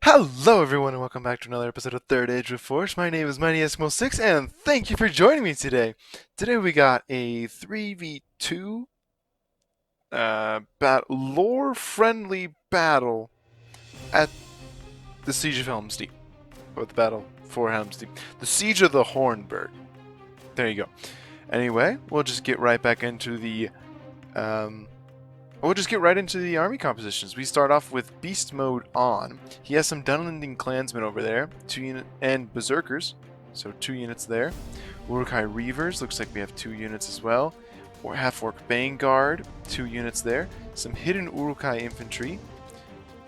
Hello everyone and welcome back to another episode of Third Age Reforged. My name is Mighty Eskimo6 and thank you for joining me today. Today we got a 3v2 lore-friendly battle at the Siege of Helm's Deep. Or the battle for Helm's Deep. The Siege of the Hornburg. There you go. Anyway, we'll just get right back into the army compositions. We start off with Beast Mode on. He has some Dunlending Clansmen over there, and Berserkers, so 2 units there. Uruk-hai Reavers, looks like we have 2 units as well. Or Half-Orc Vanguard, 2 units there. Some hidden Uruk-hai Infantry,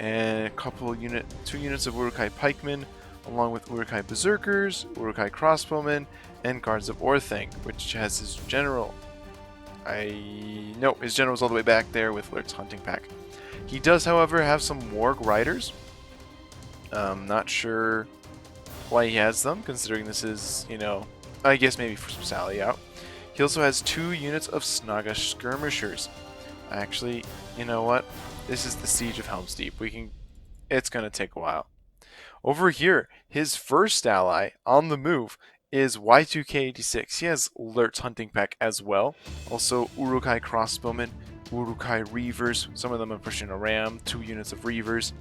and 2 units of Uruk-hai Pikemen, along with Uruk-hai Berserkers, Uruk-hai Crossbowmen, and Guards of Orthanc, which has his general. No, his general's all the way back there with Lurt's hunting pack. He does, however, have some Warg Riders. Not sure why he has them, considering this is, I guess maybe for some Sally out. He also has 2 units of Snaga Skirmishers. Actually, you know what? This is the Siege of Helm's Deep. It's gonna take a while. Over here, his first ally on the move is Y2K86. He has Lurt's hunting pack as well. Also Uruk-hai Crossbowmen, Uruk-hai Reavers. Some of them are pushing a ram, 2 units of Reavers.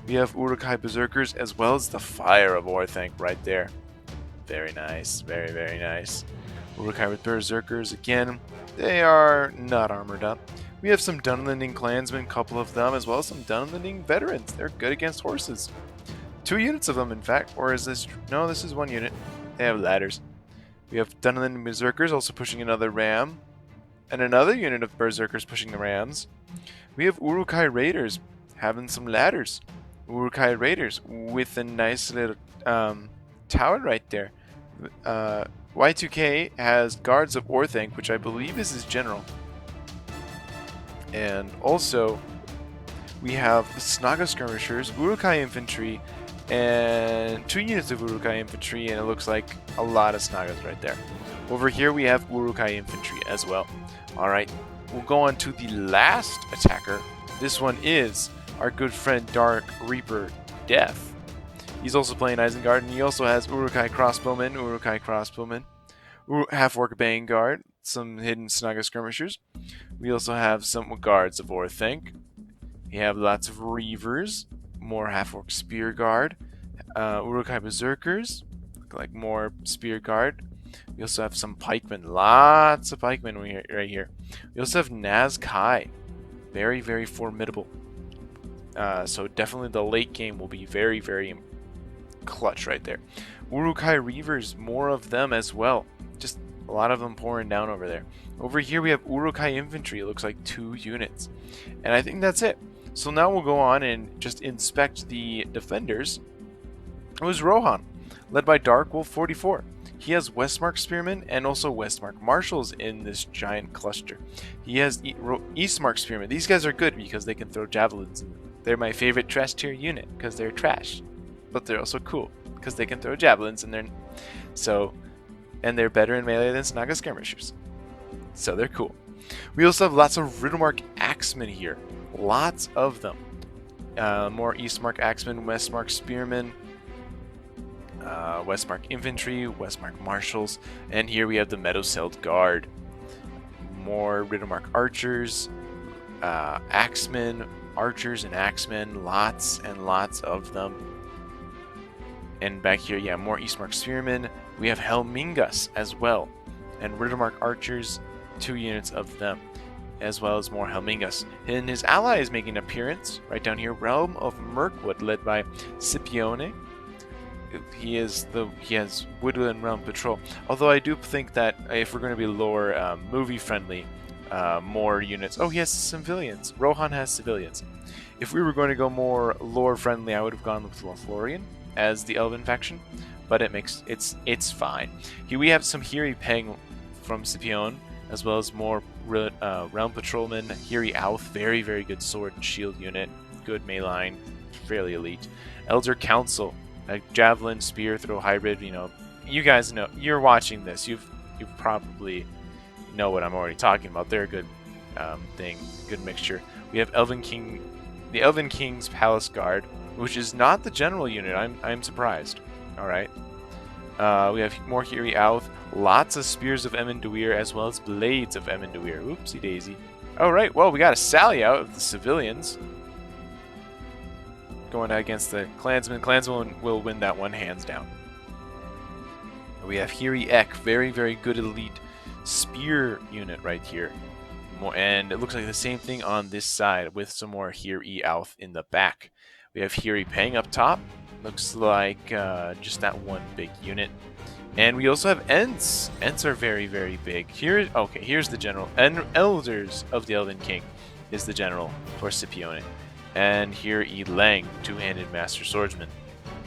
We have Uruk-hai Berserkers as well as the Fire of Orthanc right there. Very nice, very, very nice. Uruk-hai with Berserkers again. They are not armored up. We have some Dunlending Clansmen, a couple of them, as well as some Dunlending Veterans. They're good against horses. 2 units of them, in fact. Or is this... No, this is 1 unit. They have ladders. We have Dunlending Berserkers also pushing another ram. And another unit of Berserkers pushing the rams. We have Uruk-hai Raiders having some ladders. Uruk-hai Raiders with a nice little tower right there. Y2K has Guards of Orthanc, which I believe is his general. And also, we have the Snaga Skirmishers, Uruk-hai Infantry, and 2 units of Uruk-hai Infantry, and it looks like a lot of Snagas right there. Over here we have Uruk-hai Infantry as well. Alright, we'll go on to the last attacker. This one is our good friend Dark Reaper Death. He's also playing Isengard, and he also has Uruk-hai Crossbowmen, Half-Orc Vanguard, some hidden Snaga Skirmishers. We also have some Guards of Orthanc. We have lots of Reavers, more Half-Orc Spear Guard, Uruk-hai Berserkers, like more Spear Guard. We also have some Pikemen, lots of Pikemen right here. We also have Nazkai, very, very formidable. So definitely the late game will be very, very clutch right there. Uruk-hai Reavers, more of them as well. Just a lot of them pouring down over there. Over here we have Uruk-hai Infantry, it looks like 2 units. And I think that's it. So now we'll go on and just inspect the defenders. It was Rohan, led by Dark Wolf 44. He has Westmark Spearmen and also Westmark Marshals in this giant cluster. He has Eastmark Spearmen. These guys are good because they can throw javelins. They're my favorite trash tier unit because they're trash. But they're also cool because they can throw javelins and they're better in melee than Snaga Skirmishers. So they're cool. We also have lots of Riddlemark Axemen here. Lots of them. More Eastmark Axemen, Westmark Spearmen, Westmark Infantry, Westmark Marshals, and here we have the Meadowseld Guard. More Riddlemark Archers, Axemen, Archers and Axemen, lots and lots of them. And back here, yeah, more Eastmark Spearmen. We have Helmingas as well, and Riddlemark Archers, 2 units of them, as well as more Helmingas. And his ally is making an appearance right down here, Realm of Mirkwood, led by Scipione. He has Woodland Realm Patrol. Although I do think that if we're going to be lore movie friendly, more units. Oh, he has civilians. Rohan has civilians. If we were going to go more lore friendly, I would have gone with Lothlorien as the Elven faction, but it's fine. Here we have some Hiri Peng from Scipione, as well as more Realm Patrolmen. Hiri Auth, very, very good sword and shield unit, good melee, fairly elite. Elder Council, a javelin, spear, throw hybrid. You guys know. You're watching this. You probably know what I'm already talking about. They're a good thing, good mixture. We have the Elven King's Palace Guard, which is not the general unit. I'm surprised. All right. We have more Hiri Outh, lots of Spears of Emenduir, as well as Blades of Emenduir. Oopsie daisy. All right, well, we got a sally out of the civilians. Going against the Klansmen. Klansmen will win that one hands down. We have Hiri Ek, very, very good elite spear unit right here. And it looks like the same thing on this side with some more Hiri Outh in the back. We have Hiri Pang up top. Looks like just that one big unit. And we also have Ents. Ents are very, very big. Here's the general. And Elders of the Elven King is the general for Scipione. And here Lang, two-handed Master Swordsman.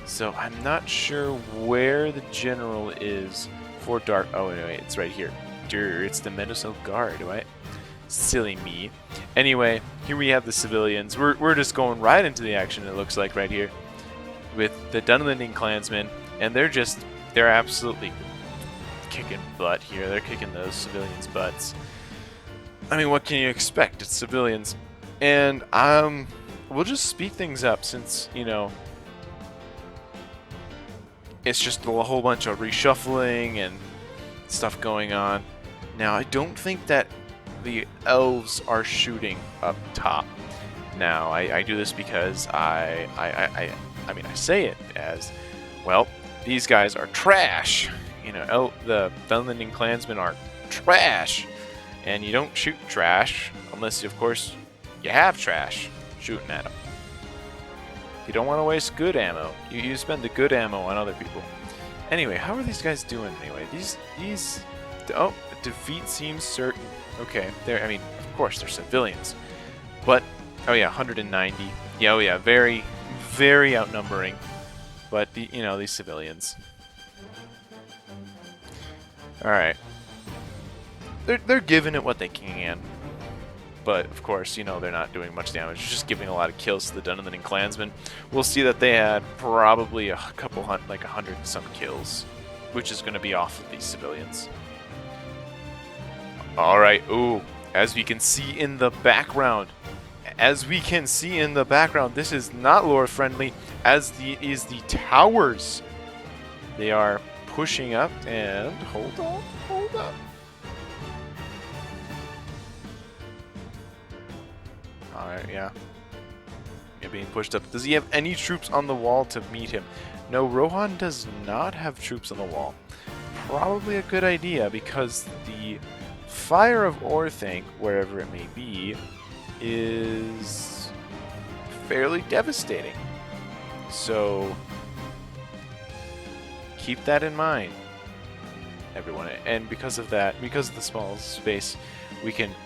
So I'm not sure where the general is for Dark. Oh, anyway, it's right here. It's the Meadowsell Guard, right? Silly me. Anyway, here we have the civilians. We're just going right into the action, it looks like, right here. With the Dunlending Klansmen. And they're absolutely kicking butt here. They're kicking those civilians' butts. I mean, what can you expect? It's civilians. And we'll just speed things up since, you know, it's just a whole bunch of reshuffling and stuff going on. Now, I don't think that the elves are shooting up top. Now, I do this because I mean, I say it as, well, these guys are trash. You know, the Dunlending Klansmen are trash. And you don't shoot trash unless, of course, you have trash shooting at them. You don't want to waste good ammo. You spend the good ammo on other people. Anyway, how are these guys doing anyway? Oh, defeat seems certain. Okay, I mean, of course, they're civilians. But, oh yeah, 190. Yeah, oh yeah, very, very outnumbering. But, you know, these civilians. Alright. They're giving it what they can. But, of course, you know, they're not doing much damage. They're just giving a lot of kills to the Dunlending Klansmen. We'll see that they had probably a couple like 100-some kills, which is going to be off of these civilians. Alright, ooh, as we can see in the background, this is not lore friendly, as is the towers. They are pushing up, and hold up. Alright, yeah. You're being pushed up. Does he have any troops on the wall to meet him? No, Rohan does not have troops on the wall. Probably a good idea, because the Fire of Orthanc, wherever it may be, is fairly devastating. So keep that in mind, everyone. And because of that, because of the small space,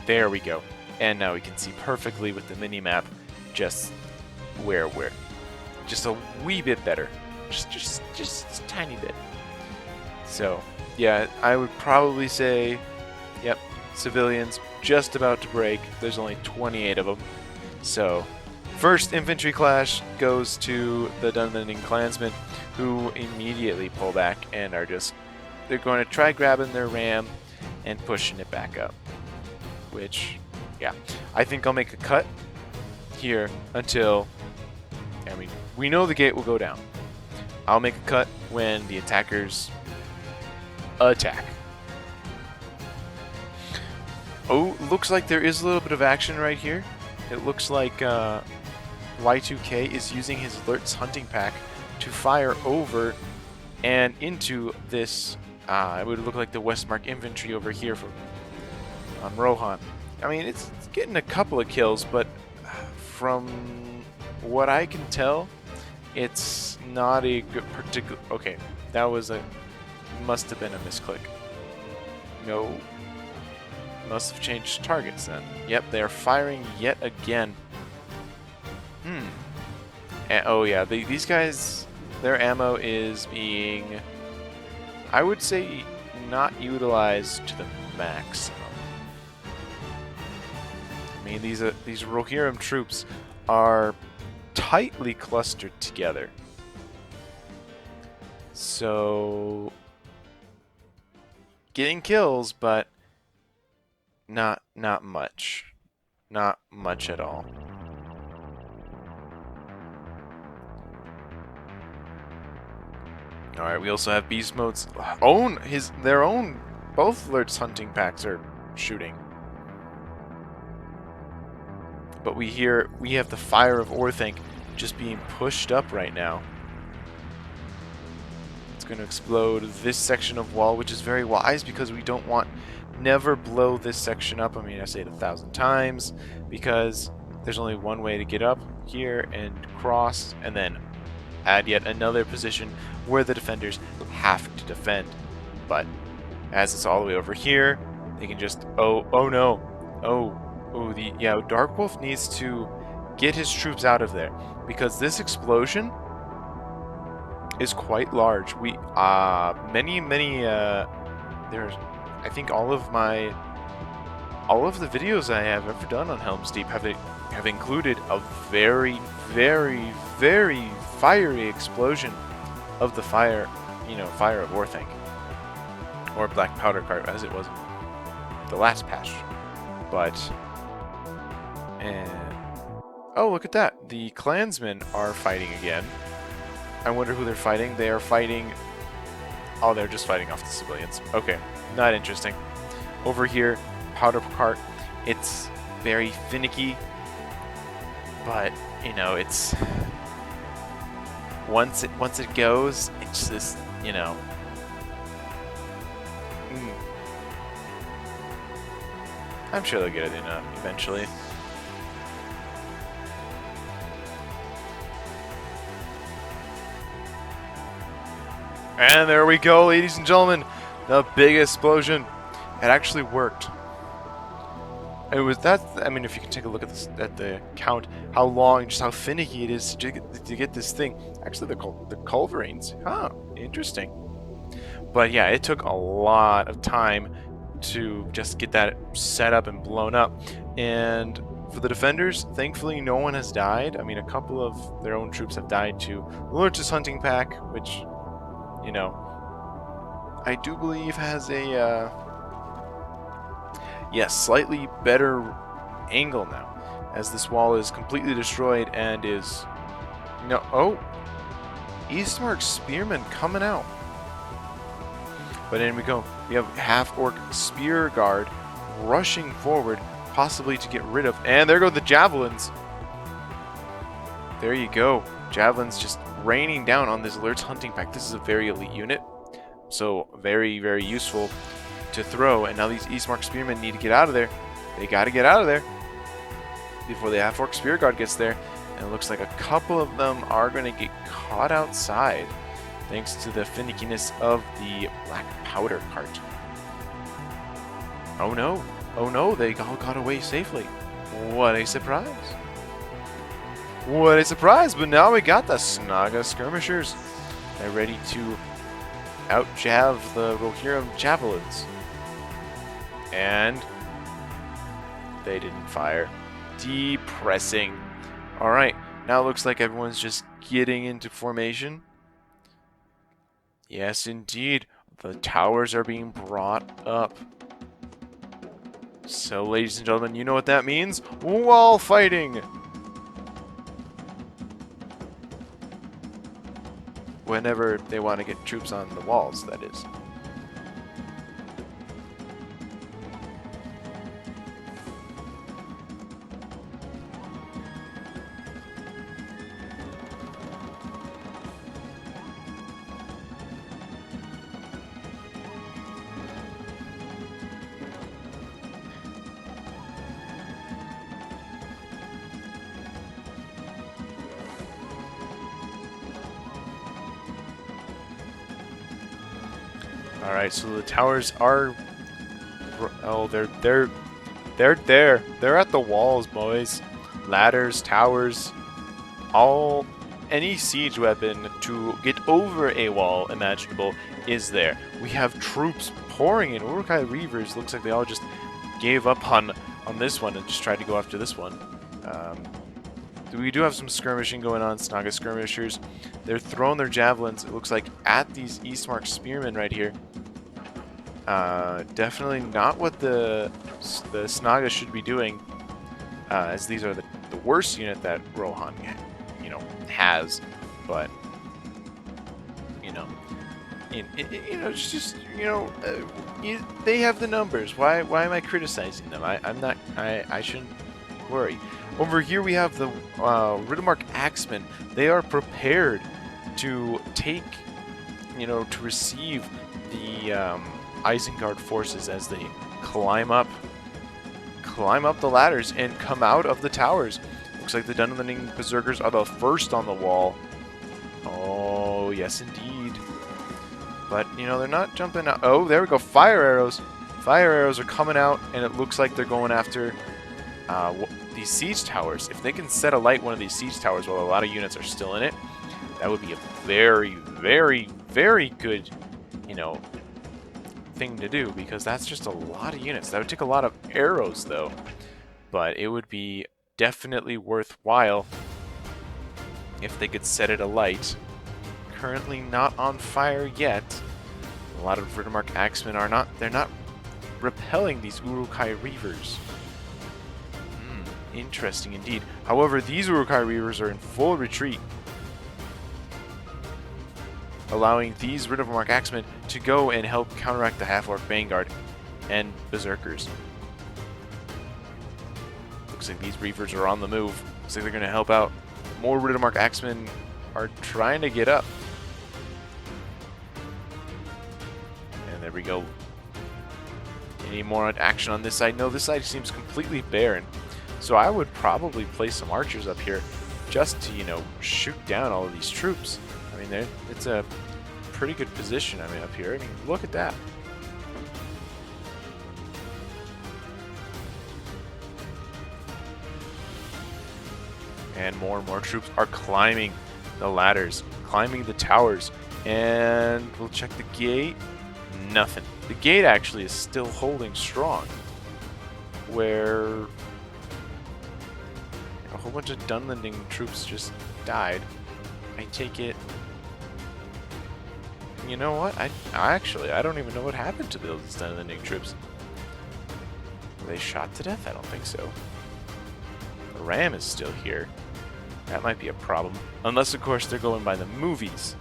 there we go. And now we can see perfectly with the mini-map just where we're. Just a wee bit better. Just a tiny bit. So, yeah, I would probably say, yep, civilians just about to break. There's only 28 of them. So, first infantry clash goes to the Dunlending Klansmen, who immediately pull back and are they're going to try grabbing their ram and pushing it back up. Which, yeah, I think I'll make a cut here until, I mean, we know the gate will go down. I'll make a cut when the attackers attack. Oh, looks like there is a little bit of action right here. It looks like Y2K is using his Alerts hunting pack to fire over and into this, it would look like the Westmark infantry over here on Rohan. I mean, it's getting a couple of kills, but from what I can tell, it's not a good particular. Okay, that must have been a misclick. No, must have changed targets then. Yep, they are firing yet again. And, oh yeah, these guys, their ammo is being, I would say, not utilized to the maximum. I mean, these Rohirrim troops are tightly clustered together. So, getting kills, but not much. Not much at all. Alright, we also have Beast Mode's own, their own, both Lurtz hunting packs are shooting. But we have the Fire of Orthanc just being pushed up right now. It's going to explode this section of wall, which is very wise because we don't want, never blow this section up. I mean, I say it 1,000 times because there's only one way to get up here and cross and then add yet another position where the defenders have to defend. But as it's all the way over here, they can just, oh no, yeah, Dark Wolf needs to get his troops out of there because this explosion is quite large. We there's, I think all of the videos I have ever done on Helm's Deep have included a very, very, very fiery explosion of the Fire of Orthanc, or Black Powder Cart as it was in the last patch. But oh, look at that, the clansmen are fighting again. I wonder who they're fighting. They are fighting, oh, they're just fighting off the civilians. Okay, not interesting. Over here, Powder Cart, it's very finicky, but you know, it's once it goes, it's just, you know, I'm sure they'll get it in eventually. And there we go, ladies and gentlemen, the big explosion. It actually worked. It was that. I mean, if you can take a look at the count, how long, just how finicky it is to get this thing. Actually, they're called the culverines. Huh, interesting. But yeah, it took a lot of time to just get that set up and blown up. And for the defenders, thankfully, no one has died. I mean, a couple of their own troops have died to Lurtz's hunting pack, which, you know, I do believe has a slightly better angle now, as this wall is completely destroyed and is, Eastmark Spearmen coming out. But in we go. We have half-orc spear guard rushing forward, possibly to get rid of, and there go the javelins. There you go. Javelins just raining down on this Lurtz hunting pack. This is a very elite unit, so very, very useful to throw. And now these Eastmark Spearmen need to get out of there. They got to get out of there before the half-orc spear guard gets there. And it looks like a couple of them are going to get caught outside, thanks to the finickiness of the Black Powder Cart. Oh no! Oh no! They all got away safely. What a surprise! What a surprise! But now we got the Snaga skirmishers. They're ready to out-jav the Rohirrim javelins. And they didn't fire. Depressing. Alright, now it looks like everyone's just getting into formation. Yes, indeed. The towers are being brought up. So, ladies and gentlemen, you know what that means? Wall fighting! Whenever they want to get troops on the walls, that is. Alright, so the towers are... Oh, they're there. They're at the walls, boys. Ladders, towers, all... Any siege weapon to get over a wall imaginable is there. We have troops pouring in. Uruk-hai Reavers, looks like they all just gave up on this one and just tried to go after this one. We do have some skirmishing going on, Snaga skirmishers. They're throwing their javelins, it looks like, at these Eastmark spearmen right here. Definitely not what the Snaga should be doing, as these are the worst unit that Rohan, has. But, You know, it's just, you know, they have the numbers. Why am I criticizing them? I'm not. I shouldn't worry. Over here we have the Riddermark Axemen. They are prepared to take, you know, to receive the Isengard forces as they climb up the ladders and come out of the towers. Looks like the Dunlending Berserkers are the first on the wall. Oh, yes indeed. But, you know, they're not jumping out. Oh, there we go. Fire arrows. Fire arrows are coming out, and it looks like they're going after these siege towers. If they can set alight one of these siege towers while a lot of units are still in it, that would be a very, very, very good, you know, thing to do, because that's just a lot of units. That would take a lot of arrows, though. But it would be definitely worthwhile if they could set it alight. Currently not on fire yet. A lot of Riddermark Axemen are not. They're not repelling these Uruk-hai Reavers. Interesting indeed. However, these Uruk-hai Reavers are in full retreat, allowing these Riddermark Axemen to go and help counteract the Half-Orc Vanguard and Berserkers. Looks like these Reavers are on the move. Looks like they're going to help out. More Riddermark Axemen are trying to get up. And there we go. Any more action on this side? No, this side seems completely barren. So I would probably place some archers up here just to, you know, shoot down all of these troops. I mean, it's a pretty good position, I mean, up here. I mean, look at that. And more troops are climbing the ladders, climbing the towers. And we'll check the gate. Nothing. The gate actually is still holding strong. Where a whole bunch of Dunlending troops just died. I take it. You know what? I don't even know what happened to those Dunlending troops. Were they shot to death? I don't think so. The ram is still here. That might be a problem. Unless, of course, they're going by the movies.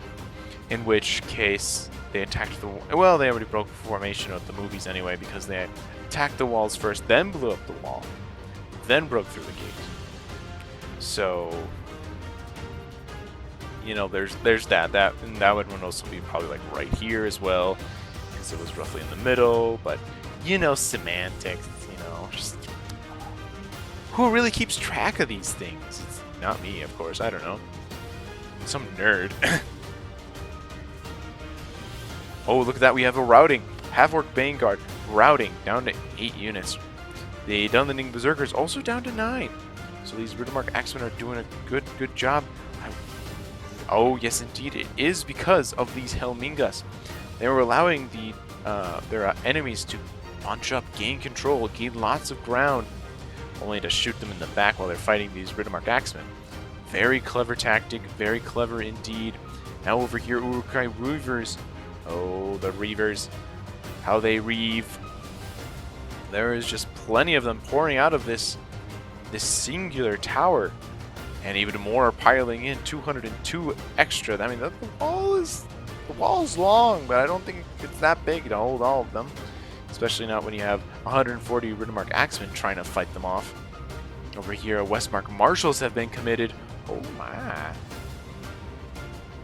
In which case, they attacked the... Well, they already broke formation of the movies anyway, because they attacked the walls first, then blew up the wall, then broke through the gate. So, you know, there's that. And that would also be probably like right here as well, because it was roughly in the middle. But, you know, semantics, you know, just... Who really keeps track of these things? It's not me, of course. I don't know. Some nerd. Oh, look at that. We have a routing. Half-Orc Vanguard routing down to 8 units. The Dunlending Berserkers also down to 9. So these Riddermark Axemen are doing a good job. Oh, yes, indeed. It is because of these Helmingas. They were allowing their enemies to bunch up, gain control, gain lots of ground, only to shoot them in the back while they're fighting these Riddermark Axemen. Very clever tactic, very clever indeed. Now over here, Uruk-hai Reavers. Oh, the Reavers. How they reave. There is just plenty of them pouring out of this singular tower. And even more are piling in, 202 extra. I mean, the wall's long, but I don't think it's that big to hold all of them. Especially not when you have 140 Riddermark Axemen trying to fight them off. Over here, Westmark Marshals have been committed. Oh my.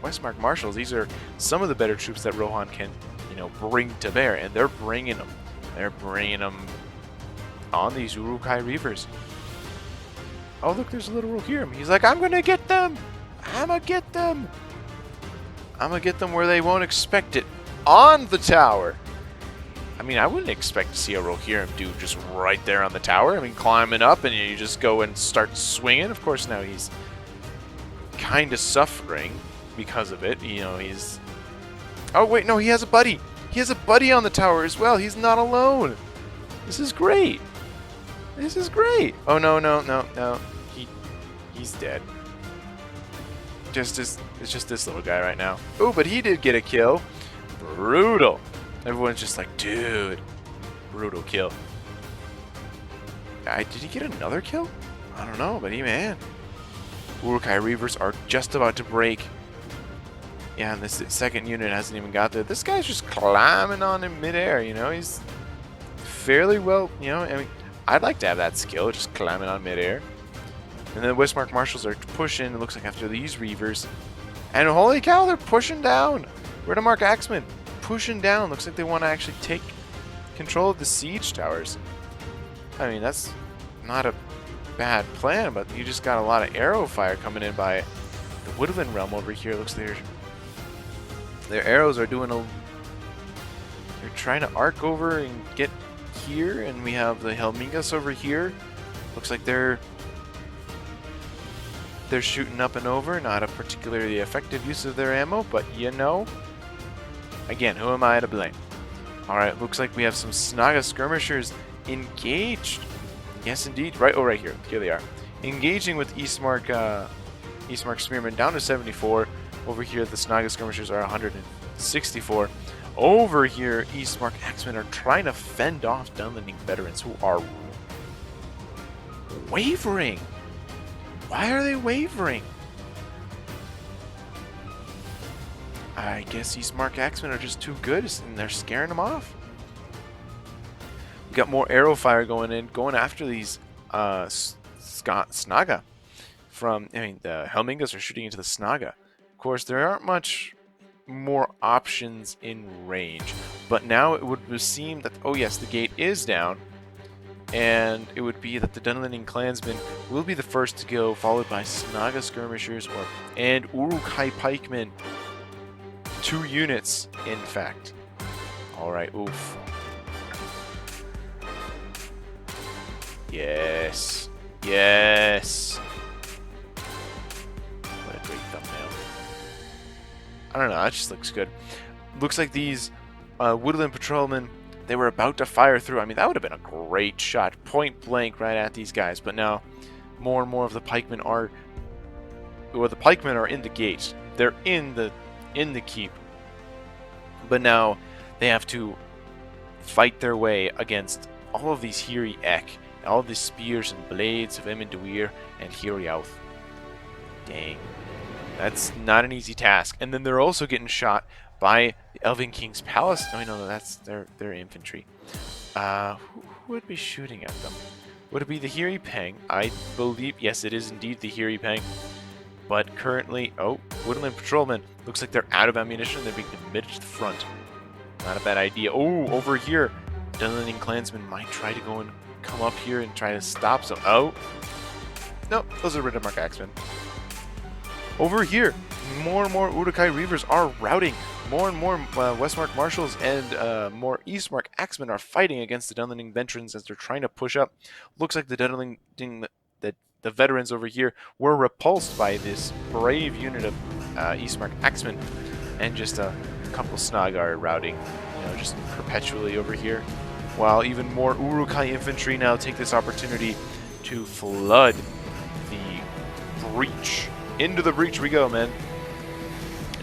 Westmark Marshals, these are some of the better troops that Rohan can, you know, bring to bear. And they're bringing them. They're bringing them on these Uruk-hai Reavers. Oh, look, there's a little Rohirrim. He's like, I'm going to get them. I'm going to get them. I'm going to get them where they won't expect it. On the tower. I mean, I wouldn't expect to see a Rohirrim dude just right there on the tower. I mean, climbing up and you just go and start swinging. Of course, now he's kind of suffering because of it. You know, he's... Oh, wait, no, he has a buddy. He has a buddy on the tower as well. He's not alone. This is great. This is great. Oh, no. He's dead. It's just this little guy right now. Oh, but he did get a kill. Brutal. Everyone's just like, dude. Brutal kill. Did he get another kill? I don't know, but man. Uruk-hai Reavers are just about to break Yeah, and this second unit hasn't even got there. This guy's just climbing on in midair, you know? He's fairly well, you know, I mean, I'd like to have that skill, just climbing on midair. And then the Westmark Marshals are pushing, it looks like, after these Reavers. And holy cow, they're pushing down! Mark Axeman pushing down. Looks like they want to actually take control of the siege towers. I mean, that's not a bad plan, but you just got a lot of arrow fire coming in by the Woodland Realm over here. Looks like their arrows are doing a... They're trying to arc over and get here, and we have the Helmingas over here. Looks like they're shooting up and over. Not a particularly effective use of their ammo, but you know, again, who am I to blame? Alright, looks like we have some Snaga skirmishers engaged. Yes, indeed. Right here. Here they are. Engaging with Eastmark Spearmen down to 74. Over here, the Snaga skirmishers are 164. Over here, Eastmark Axemen are trying to fend off Dunlending veterans who are wavering. Why are they wavering? I guess Eastmark Axemen are just too good and they're scaring them off. We got more arrow fire going after these Snaga. The Helmingas are shooting into the Snaga. Of course, there aren't much more options in range, but now it would seem that, oh yes, the gate is down, and it would be that the Dunlending clansmen will be the first to go, followed by Snaga skirmishers and Uruk-hai pikemen. 2 units, in fact. Alright, oof. Yes. Yes. What a great thumbnail. I don't know, that just looks good. Looks like these Woodland Patrolmen, they were about to fire through. I mean, that would have been a great shot. Point blank right at these guys. But now, more and more of the pikemen are... Well, the pikemen are in the gate. They're in the keep. But now, they have to fight their way against all of these Hiri Ek, all of these spears and blades of Eminduir and Hiriauth. Dang. That's not an easy task. And then they're also getting shot by the Elven King's Palace. Oh, no, that's their infantry. Who would be shooting at them? Would it be the Hiri Peng? I believe, yes, it is indeed the Hiri Peng. But currently, oh, Woodland Patrolmen. Looks like they're out of ammunition. They're being admitted to the front. Not a bad idea. Oh, over here, Dunlending clansmen might try to go and come up here and try to stop some. Oh, no, those are Mark Axemen. Over here, more and more Uruk-hai Reavers are routing. More and more Westmark Marshals and more Eastmark Axemen are fighting against the Dunlending veterans as they're trying to push up. Looks like the Dunlending, the veterans over here were repulsed by this brave unit of Eastmark Axemen, and just a couple Snaga are routing, you know, just perpetually over here. While even more Uruk-hai infantry now take this opportunity to flood the breach. Into the breach we go, man.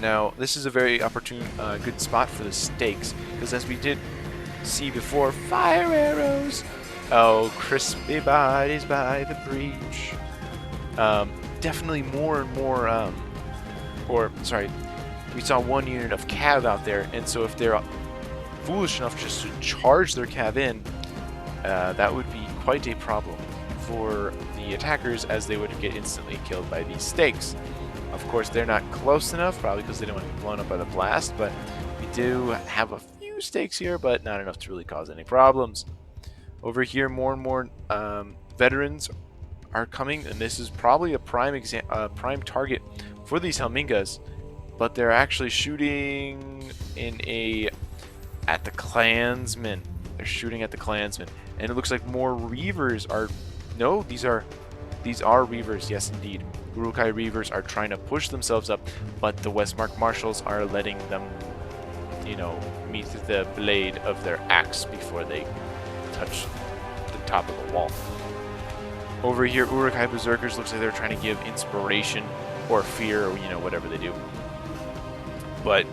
Now, this is a very opportune, good spot for the stakes, because as we did see before, fire arrows. Oh, crispy bodies by the breach. Definitely more and more, we saw one unit of cav out there, and so if they're foolish enough just to charge their cav in, that would be quite a problem for the attackers, as they would get instantly killed by these stakes. Of course, they're not close enough, probably because they don't want to be blown up by the blast, but we do have a few stakes here, but not enough to really cause any problems. Over here, more and more veterans are coming, and this is probably a prime target for these Helmingas, but they're actually shooting at the clansmen. They're shooting at the clansmen, and it looks like more Reavers are... No, these are Reavers, yes indeed. Uruk-hai Reavers are trying to push themselves up, but the Westmark Marshals are letting them, you know, meet the blade of their axe before they touch the top of the wall. Over here, Uruk-hai Berserkers looks like they're trying to give inspiration or fear, or, you know, whatever they do. But,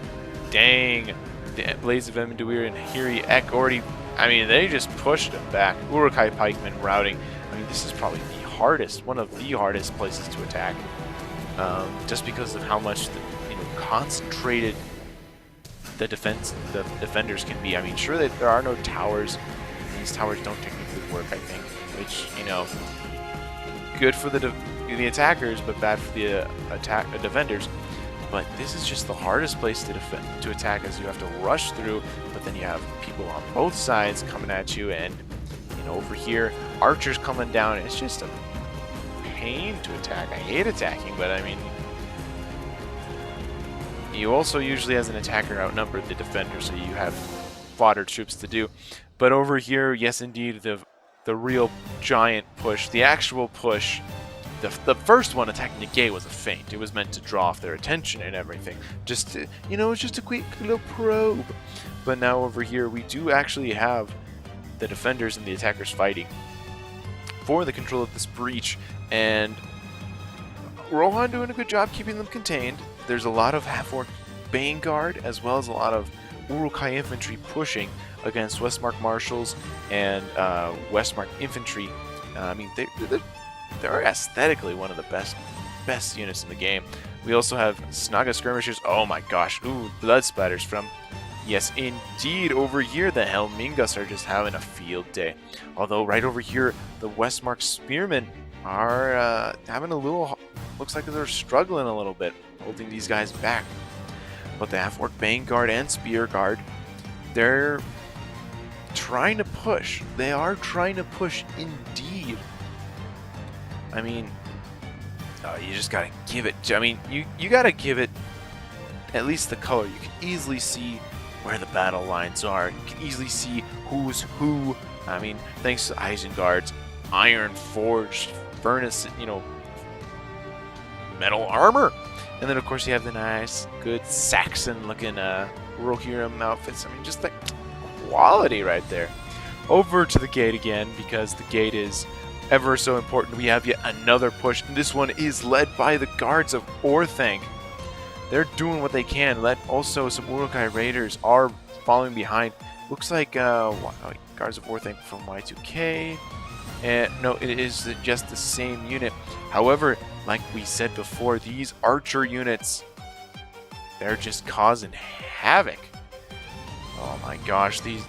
dang, the Blades of Eminduir and Hiri Ek already... I mean, they just pushed them back. Uruk-hai pikemen routing. I mean, this is probably the hardest, one of the hardest places to attack, just because of how much the concentrated the defenders can be. I mean, sure that there are no towers. These towers don't technically work, I think, which, you know, good for the attackers, but bad for the defenders. But this is just the hardest place to attack, as you have to rush through, but then you have people on both sides coming at you, and you know, over here, archers coming down. It's just a pain to attack. I hate attacking, but I mean, you also usually, as an attacker, outnumber the defender, so you have fodder troops to do. But over here, yes, indeed, the real giant push, the actual push. The first one attacking the gate was a feint. It was meant to draw off their attention and everything. Just to, you know, it's just a quick little probe. But now over here, we do actually have the defenders and the attackers fighting for the control of this breach. And Rohan doing a good job keeping them contained. There's a lot of half-orc Vanguard, as well as a lot of Uruk-hai infantry pushing against Westmark Marshals and Westmark infantry. I mean, they're aesthetically one of the best units in the game. We also have Snaga skirmishers. Oh my gosh, ooh, blood splatters from, yes indeed, over here the Helmingas are just having a field day. Although right over here, the Westmark spearmen are having a little, looks like they're struggling a little bit, holding these guys back. But the half-orc Vanguard and Spear Guard, they're trying to push. They are trying to push indeed. I mean, you just gotta give it. I mean, you gotta give it at least the color. You can easily see where the battle lines are. You can easily see who's who. I mean, thanks to Isengard's iron forged furnace, you know, metal armor. And then of course you have the nice, good Saxon-looking Rohirrim outfits. I mean, just the quality right there. Over to the gate again, because the gate is ever so important. We have yet another push, and this one is led by the guards of Orthanc. They're doing what they can. Also, some Uruk-hai raiders are following behind. Looks like guards of Orthanc from Y2K. And no, it is just the same unit. However, like we said before, these archer units, they're just causing havoc. Oh my gosh, the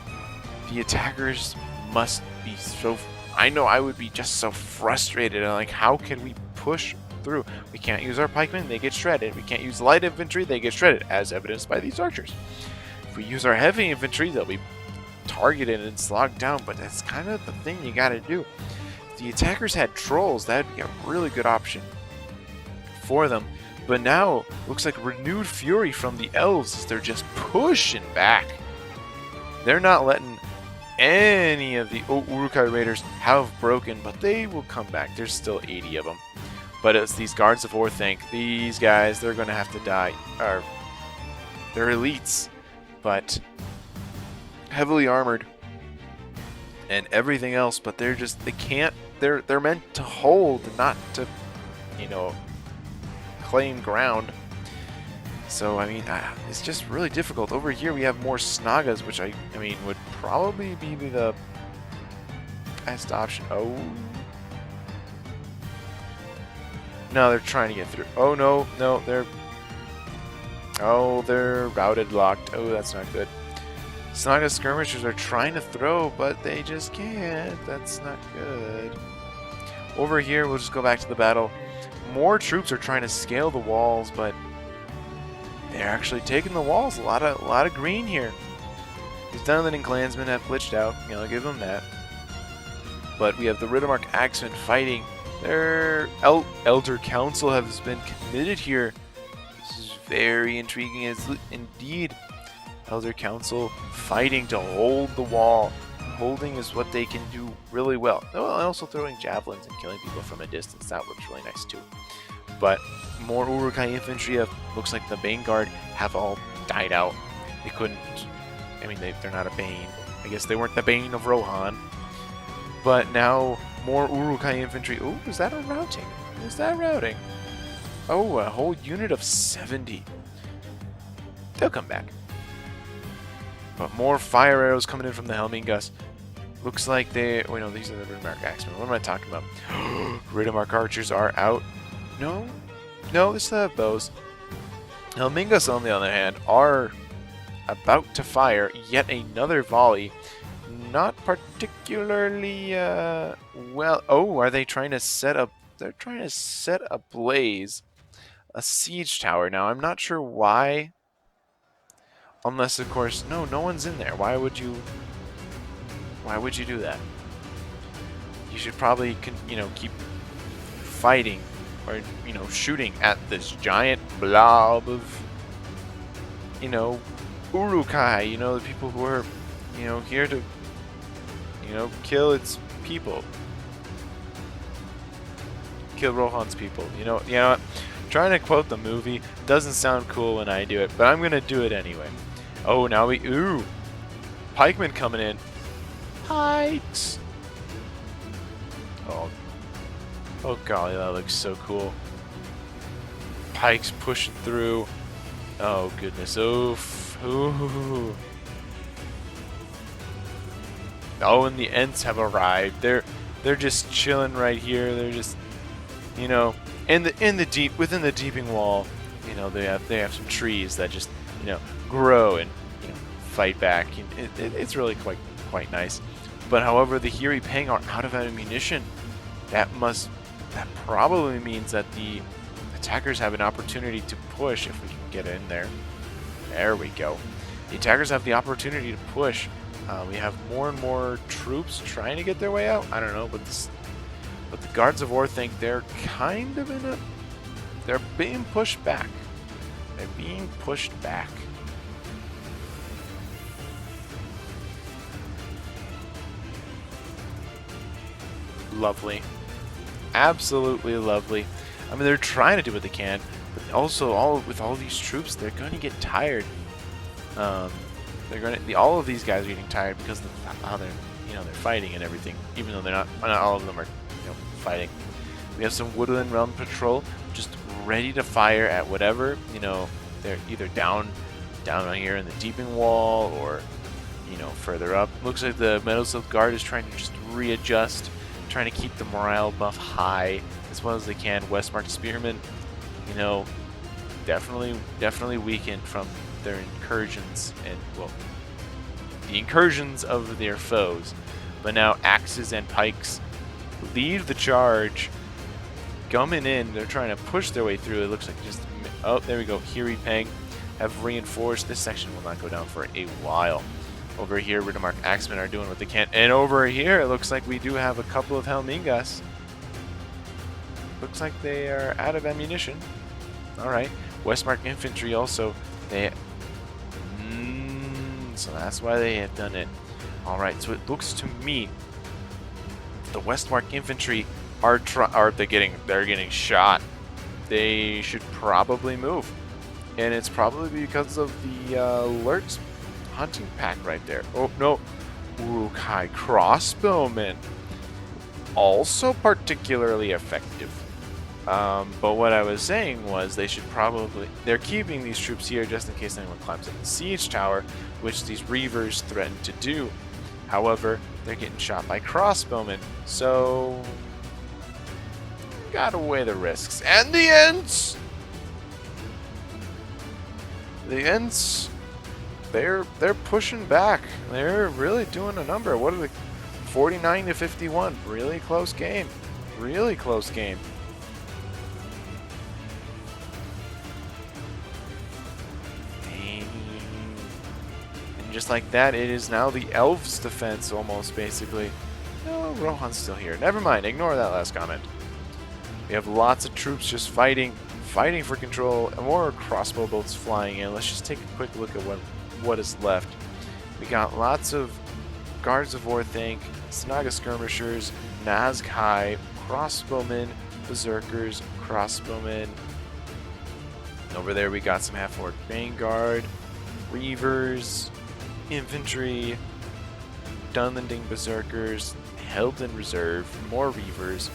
attackers must be so. I know I would be just so frustrated. Like, how can we push through? We can't use our pikemen, they get shredded. We can't use light infantry, they get shredded, as evidenced by these archers. If we use our heavy infantry, they'll be targeted and slogged down, but that's kind of the thing you gotta do. If the attackers had trolls, that'd be a really good option for them. But now, looks like renewed fury from the elves as they're just pushing back. They're not letting any of the Uruk-hai raiders have broken, but they will come back. There's still 80 of them. But it's these guards of Orthanc. These guys, they're going to have to die. They're elites, but heavily armored and everything else. But they're just, they can't. They're meant to hold, not to, you know, claim ground. So, I mean, it's just really difficult. Over here, we have more Snagas, which I mean, would probably be the best option. Oh. No, they're trying to get through. Oh, no, they're... Oh, they're routed, locked. Oh, that's not good. Snaga skirmishers are trying to throw, but they just can't. That's not good. Over here, we'll just go back to the battle. More troops are trying to scale the walls, but they're actually taking the walls. A lot of green here. These Dunlin clansmen have glitched out. You know, I'll give them that. But we have the Riddermark Axemen fighting. Their Elder Council has been committed here. This is very intriguing as indeed. Elder Council fighting to hold the wall. Holding is what they can do really well. Oh, and also throwing javelins and killing people from a distance. That works really nice too. But more Uruk-hai infantry looks like the Vanguard have all died out. They couldn't. I mean, they're not a Bane. I guess they weren't the Bane of Rohan. But now more Uruk-hai infantry. Oh, is that a routing? Is that routing? Oh, a whole unit of 70. They'll come back. But more fire arrows coming in from the Helmingas. Looks like they... Wait, no, these are the Riddermark Axemen. What am I talking about? Riddermark archers are out. No, they still have bows. Helmingas, on the other hand, are about to fire yet another volley. Not particularly well. Oh, are they trying to set up? They're trying to set ablaze a siege tower. Now, I'm not sure why. Unless, of course, no one's in there. Why would you do that? You should probably, keep fighting or, shooting at this giant blob of, Urukai, the people who are, here to, kill its people. Kill Rohan's people. You know what? Trying to quote the movie doesn't sound cool when I do it, but I'm going to do it anyway. Oh, now Pikemen coming in. Pikes! Oh golly, that looks so cool. Pikes pushing through. Oh goodness, oof. Ooh. Oh, and the Ents have arrived. They're just chilling right here. They're just, within the deeping wall. They have some trees that just, grow and fight back. It's really quite nice. But however, the Hiri Peng are out of ammunition. That probably means that the attackers have an opportunity to push if we can get in there. There we go. The attackers have the opportunity to push. We have more and more troops trying to get their way out. I don't know, but the Guards of War think they're kind of they're being pushed back. They're being pushed back. Lovely. Absolutely lovely. I mean, they're trying to do what they can, but also with all these troops, they're going to get tired. All of these guys are getting tired because of how they're fighting and everything. Even though not all of them are fighting. We have some Woodland Realm Patrol just ready to fire at whatever they're either down here in the Deeping Wall or further up. Looks like the Meadow Silk Guard is trying to just readjust, trying to keep the morale buff high as well as they can. Westmark Spearmen, definitely weakened from their incursions and the incursions of their foes. But now axes and pikes lead the charge, coming in. They're trying to push their way through. It looks like there we go. Hiri Peng have reinforced. This section will not go down for a while. Over here, Riddermark Axemen are doing what they can. And over here, it looks like we do have a couple of Helmingas. Looks like they are out of ammunition. Alright. Westmark Infantry also. So that's why they have done it. Alright, so it looks to me the Westmark Infantry they're getting shot. They should probably move. And it's probably because of the alerts hunting pack right there. Oh no, Urukai crossbowmen, also particularly effective. But what I was saying was they're keeping these troops here just in case anyone climbs in the siege tower, which these Reavers threaten to do. However, they're getting shot by crossbowmen, so gotta weigh the risks. And the Ents! They're pushing back. They're really doing a number. What are they? 49 to 51. Really close game. Really close game. And just like that, it is now the Elves' defense almost, basically. No, Rohan's still here. Never mind. Ignore that last comment. We have lots of troops just fighting for control, and more crossbow bolts flying in. Let's just take a quick look at what is left. We got lots of Guards of War, Snaga Skirmishers, Nazkai, Crossbowmen, Berserkers, Crossbowmen. Over there we got some Half-Orc Vanguard, Reavers, Infantry, Dunlending Berserkers, held in reserve, more Reavers,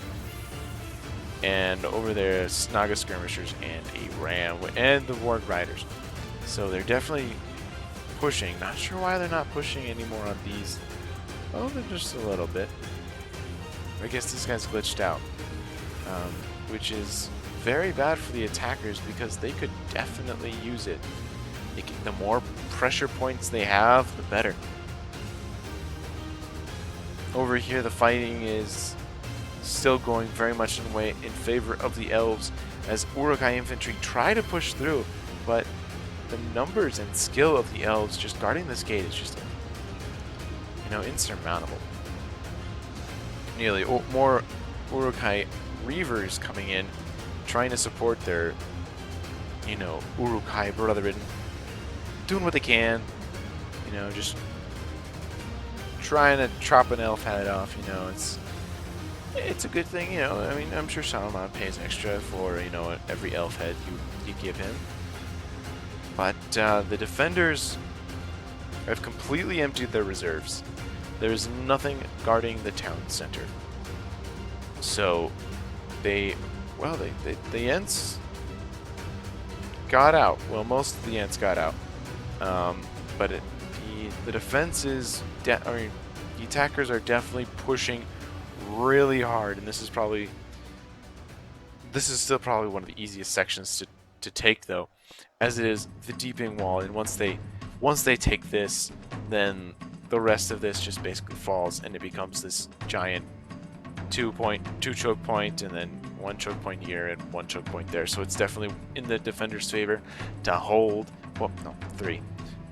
and over there Snaga Skirmishers and a Ram, and the Warg Riders. So they're definitely pushing. Not sure why they're not pushing anymore on these. Oh, they're just a little bit. I guess this guy's glitched out, which is very bad for the attackers because they could definitely use it. The more pressure points they have, the better. Over here, the fighting is still going very much in favor of the elves as Uruk-hai infantry try to push through, but the numbers and skill of the elves just guarding this gate is just, you know, insurmountable. Nearly more Uruk-hai reavers coming in, trying to support their, you know, Uruk-hai brethren, doing what they can, you know, just trying to chop an elf head off. You know, it's a good thing. You know, I mean, I'm sure Saruman pays extra for, you know, every elf head you give him. But the defenders have completely emptied their reserves. There's nothing guarding the town center. So the Ents got out. Well, most of the Ents got out. But the defense is, the attackers are definitely pushing really hard, and this is still probably one of the easiest sections to take, though, as it is the deeping wall. And once they take this, then the rest of this just basically falls, and it becomes this giant two choke point, and then one choke point here and one choke point there. So it's definitely in the defender's favor to hold, well, no, three,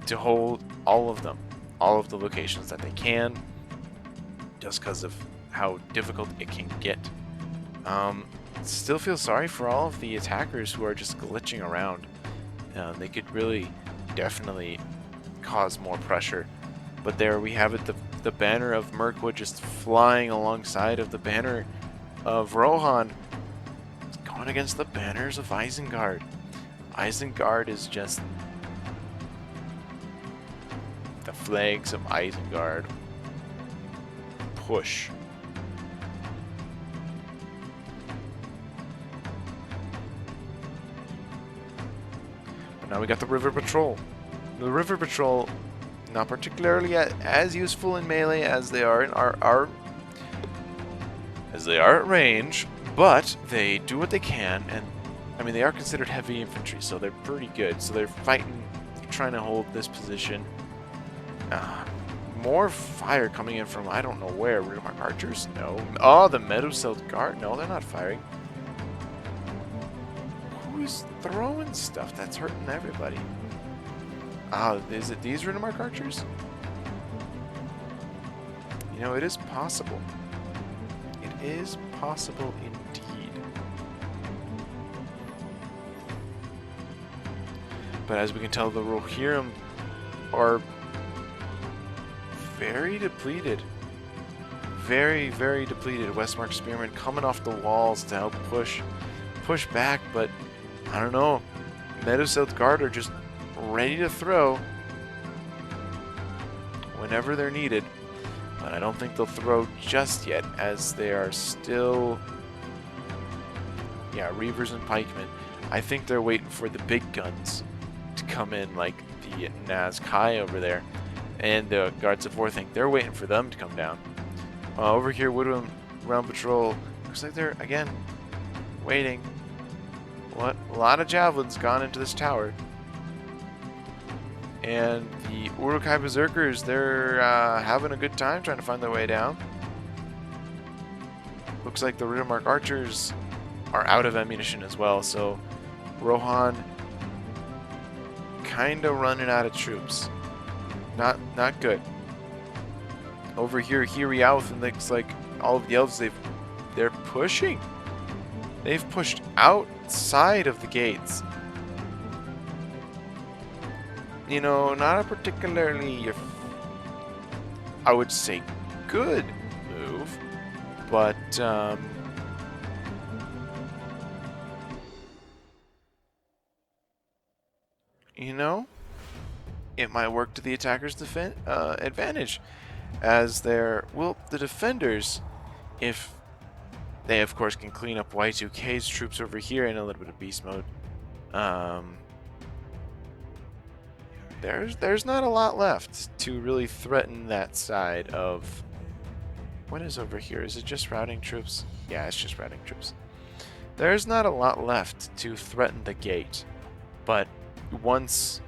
to hold all of them, all of the locations that they can, just because of how difficult it can get. Still feel sorry for all of the attackers who are just glitching around. They could really definitely cause more pressure. But there we have it, the banner of Mirkwood just flying alongside of the banner of Rohan. It's going against the banners of Isengard. Isengard is just the flags of Isengard. Push. But now we got the River Patrol. The River Patrol, not particularly as useful in melee as they are in as they are at range, but they do what they can, and I mean they are considered heavy infantry, so they're pretty good. So they're fighting, trying to hold this position. More fire coming in from I don't know where. Riddermark archers? No. Oh, the Meadowsilt guard? No, they're not firing. Who's throwing stuff that's hurting everybody? Is it these Riddermark archers? You know, it is possible. It is possible indeed. But as we can tell, the Rohirrim are very depleted. Very, very depleted. Westmark Spearmen coming off the walls to help push back, but I don't know. Meadowsilt Guard are just ready to throw whenever they're needed, but I don't think they'll throw just yet, as they are still, yeah, Reavers and Pikemen. I think they're waiting for the big guns to come in, like the Nazkai over there, and the Guards of Orthanc. They're waiting for them to come down. Over here, Woodland Realm Patrol, looks like they're, again, waiting. What? A lot of javelins gone into this tower. And the Uruk-hai Berserkers, they're having a good time trying to find their way down. Looks like the Riddermark Archers are out of ammunition as well, so Rohan kind of running out of troops. Not good. Over here, Hiriauth, and looks like all of the elves, they're pushing. They've pushed outside of the gates. You know, not a particularly, I would say, good move, but you know, it might work to the attackers' advantage, as the defenders, if they of course can clean up Y2K's troops over here in a little bit of beast mode. There's not a lot left to really threaten that side of. What is over here? Is it just routing troops? Yeah, it's just routing troops. There's not a lot left to threaten the gate, but once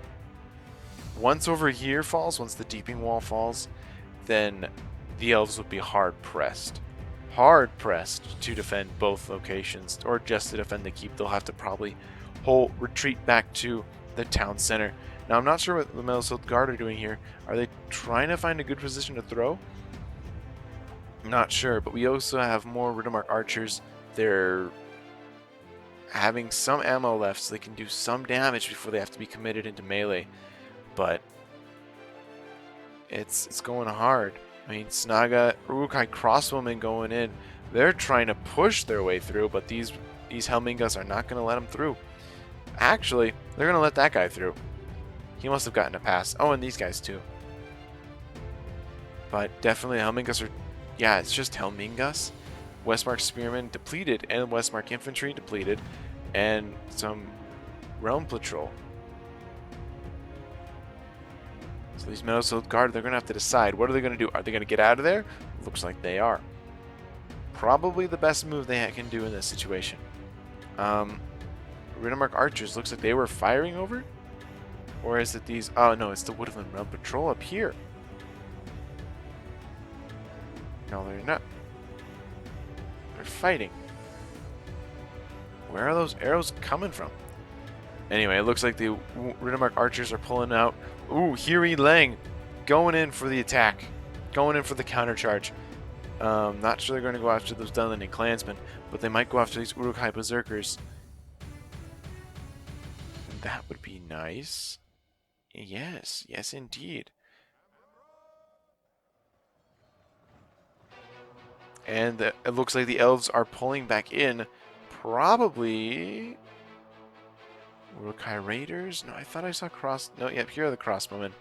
over here falls, once the deeping wall falls, then the elves would be hard pressed to defend both locations, or just to defend the keep. They'll have to probably retreat back to the town center. Now, I'm not sure what the Metal Shield Guard are doing here. Are they trying to find a good position to throw? I'm not sure, but we also have more Riddermark archers. They're having some ammo left, so they can do some damage before they have to be committed into melee. But it's going hard. I mean, Snaga, Urukai crossbowmen going in. They're trying to push their way through, but these Helmingas are not going to let them through. Actually, they're going to let that guy through. He must have gotten a pass. Oh, and these guys too. But definitely Helmingas are... Yeah, it's just Helmingas. Westmark Spearmen depleted, and Westmark Infantry depleted, and some Realm Patrol. So these Metal Shield Guard, they're going to have to decide, what are they going to do? Are they going to get out of there? Looks like they are. Probably the best move they can do in this situation. Riddermark Archers, looks like they were firing over? Or is it these... Oh, no, it's the Woodland Realm Patrol up here. No, they're not. They're fighting. Where are those arrows coming from? Anyway, it looks like the Riddermark Archers are pulling out. Ooh, Hiri Lang going in for the attack. Going in for the countercharge. Not sure they're going to go after those Dunlending Clansmen, but they might go after these Uruk-hai Berserkers. And that would be nice. Yes, yes indeed. And it looks like the elves are pulling back in. Probably... Uruk-hai Raiders? No, I thought I saw No, yep, here are the crossbowmen.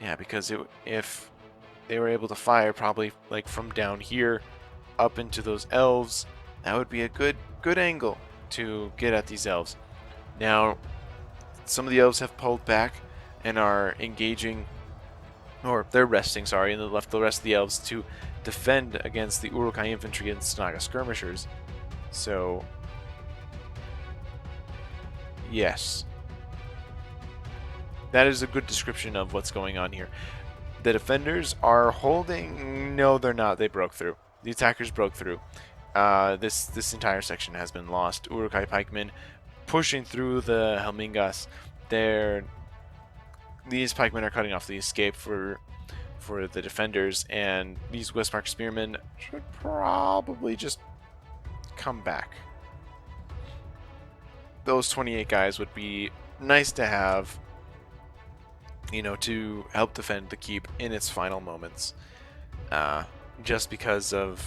Yeah, because if they were able to fire probably like from down here up into those elves, that would be a good angle to get at these elves. Now, some of the elves have pulled back and are engaging, or they're resting, sorry, and they left the rest of the elves to defend against the Uruk-hai infantry and Snaga skirmishers. So... yes. That is a good description of what's going on here. The defenders are holding... No, they're not. They broke through. The attackers broke through. This entire section has been lost. Uruk-hai pikemen pushing through the Helmingas. These pikemen are cutting off the escape for the defenders, and these Westmark spearmen should probably just come back. Those 28 guys would be nice to have, you know, to help defend the keep in its final moments. Just because of,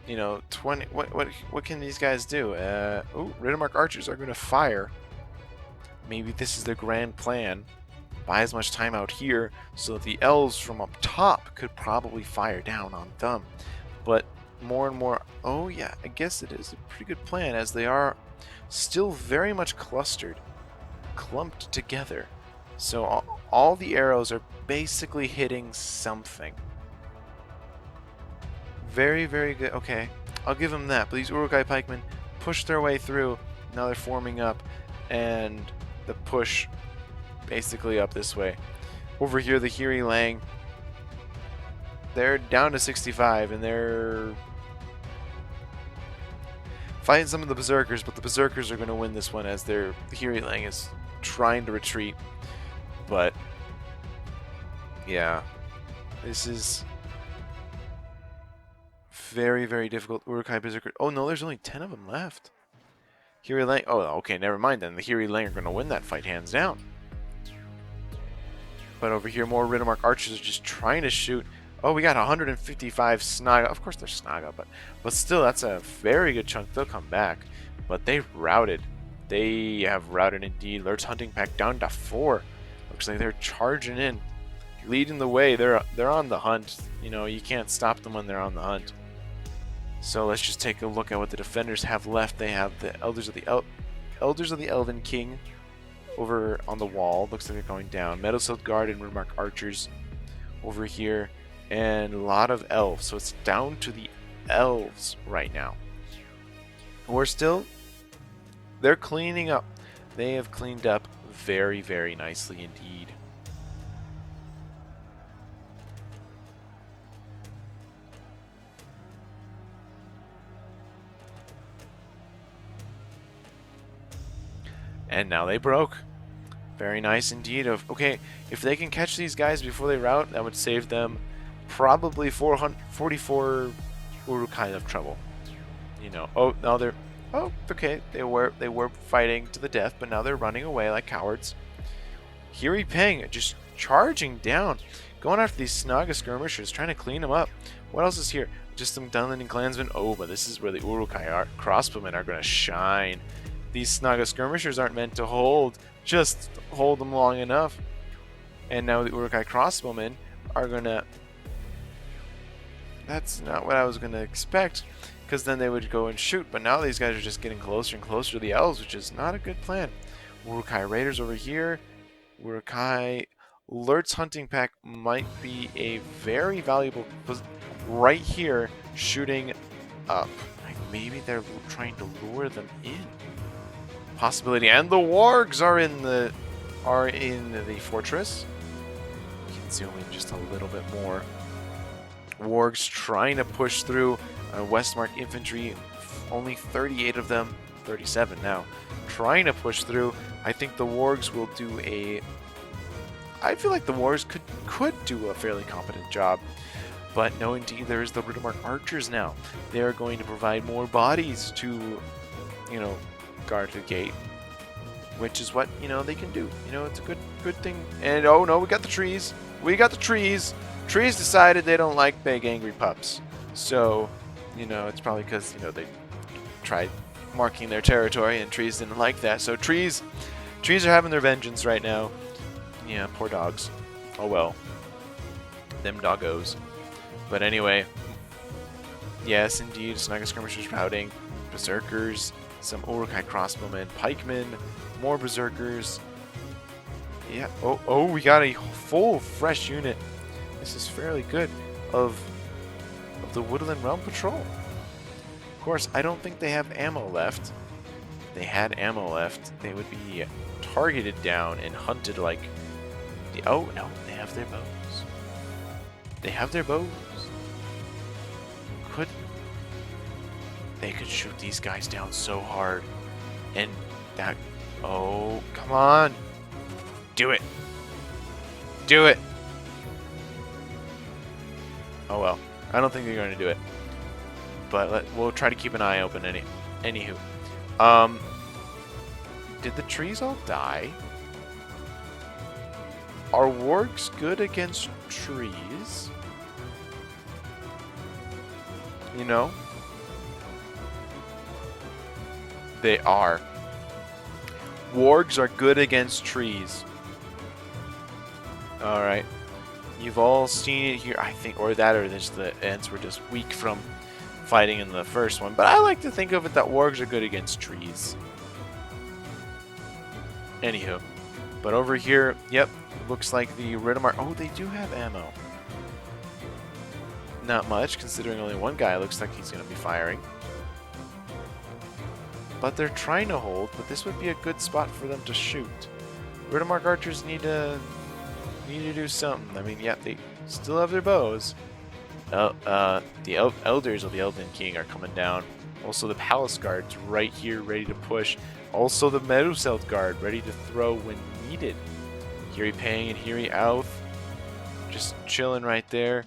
you know, what can these guys do? Ooh, Riddermark Archers are going to fire. Maybe this is their grand plan. Buy as much time out here so that the elves from up top could probably fire down on them. But more and more... Oh yeah, I guess it is a pretty good plan, as they are still very much clumped together. So all the arrows are basically hitting something. Very, very good. Okay, I'll give them that. But these Uruk-hai pikemen push their way through. Now they're forming up, and the push basically up this way. Over here, the Hiri Lang, they're down to 65, and they're fighting some of the Berserkers, but the Berserkers are going to win this one, as the Hiri Lang is trying to retreat. But yeah, this is very, very difficult. Uruk-hai Berserker. Oh no, there's only 10 of them left. Hiri Lang. Oh, okay, never mind then. The Hiri Lang are going to win that fight hands down. But over here, more Riddermark Archers are just trying to shoot. Oh, we got 155 Snaga. Of course they're Snaga, but still, that's a very good chunk. They'll come back. But they've routed. They have routed indeed. Lurt's hunting pack down to 4. Looks like they're charging in, leading the way. They're on the hunt. You know, you can't stop them when they're on the hunt. So let's just take a look at what the defenders have left. They have the Elders of the Elven King over on the wall. Looks like they're going down. Metal Shield Guard and Riddermark Archers over here, and a lot of elves. So it's down to the elves right now. We're still... They're cleaning up. They have cleaned up very, very nicely indeed. And now they broke. Very nice indeed. Okay, if they can catch these guys before they rout, that would save them probably 44 Urukai of trouble. You know. Oh, now they're... Oh, okay. They were fighting to the death, but now they're running away like cowards. Hiri Peng just charging down, going after these Snaga skirmishers, trying to clean them up. What else is here? Just some Dunlin clansmen. Oh, but this is where the Urukai crossbowmen are going to shine. These Snaga skirmishers aren't meant to hold. Just hold them long enough. And now the Urukai crossbowmen are going to... That's not what I was going to expect, because then they would go and shoot. But now these guys are just getting closer and closer to the elves, which is not a good plan. Urukai raiders over here. Urukai Lurt's hunting pack might be a very valuable... Right here, shooting up. Like maybe they're trying to lure them in. Possibility. And the wargs are in the fortress. You can zoom in just a little bit more. Wargs trying to push through. Westmark infantry, only 38 of them, 37 now, trying to push through. I think the wargs will do a... I feel like the wargs could do a fairly competent job. But no, indeed, there's the Riddermark archers now. They are going to provide more bodies to, you know, guard the gate, which is what, you know, they can do. You know, it's a good thing. And oh no, we got the trees. We got the trees. Trees decided they don't like big angry pups. So, you know, it's probably because, you know, they tried marking their territory and trees didn't like that. So trees are having their vengeance right now. Yeah, poor dogs. Oh well. Them doggos. But anyway, yes, indeed, Snaga skirmishers routing, berserkers, some Urukai crossbowmen, pikemen, more berserkers. Yeah. Oh, we got a full fresh unit. This is fairly good of the Woodland Realm Patrol. Of course, I don't think they have ammo left. If they had ammo left, they would be targeted down and hunted like the... Oh no, they have their bows. They have their bows. They could shoot these guys down so hard. And that... Oh, come on. Do it. Do it. Oh well. I don't think they're going to do it. But we'll try to keep an eye open anywho. Did the trees all die? Are wargs good against trees? You know? They are. Wargs are good against trees. Alright. You've all seen it here, I think, or just the Ents were just weak from fighting in the first one. But I like to think of it that wargs are good against trees. Anywho. But over here, yep, looks like the Riddermark... Oh, they do have ammo. Not much, considering only one guy looks like he's going to be firing. But they're trying to hold, but this would be a good spot for them to shoot. Riddermark archers need to do something. I mean, yeah, they still have their bows. The elders of the Elven King are coming down. Also, the Palace Guards right here, ready to push. Also, the Meadowselt Guard ready to throw when needed. Hiri Pang and Hiri Alf just chilling right there.